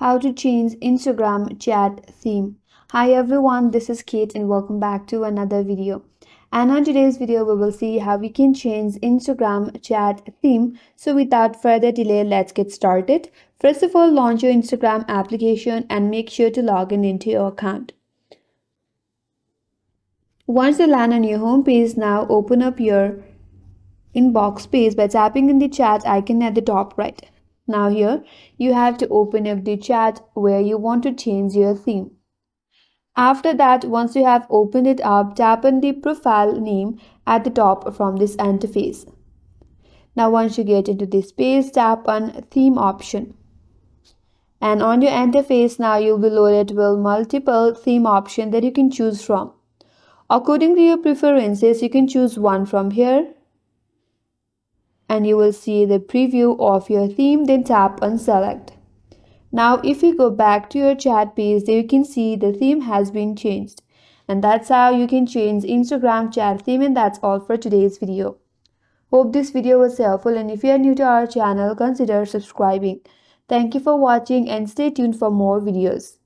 How to change Instagram chat theme. Hi everyone, this is Kate and welcome back to another video. And on today's video, we will see how we can change Instagram chat theme. So without further delay, let's get started. First of all, launch your Instagram application and make sure to log in into your account. Once you land on your home page, now open up your inbox page by tapping in the chat icon at the top right. Now here you have to open up the chat where you want to change your theme. After that, once you have opened it up, tap on the profile name at the top from this interface. Now once you get into this page, tap on theme option. And on your interface now you'll be loaded with multiple theme options that you can choose from. According to your preferences, you can choose one from here. And you will see the preview of your theme, then tap on select. Now if you go back to your chat page, there you can see the theme has been changed. And that's how you can change Instagram chat theme, and that's all for today's video. Hope this video was helpful, and if you are new to our channel, consider subscribing. Thank you for watching and stay tuned for more videos.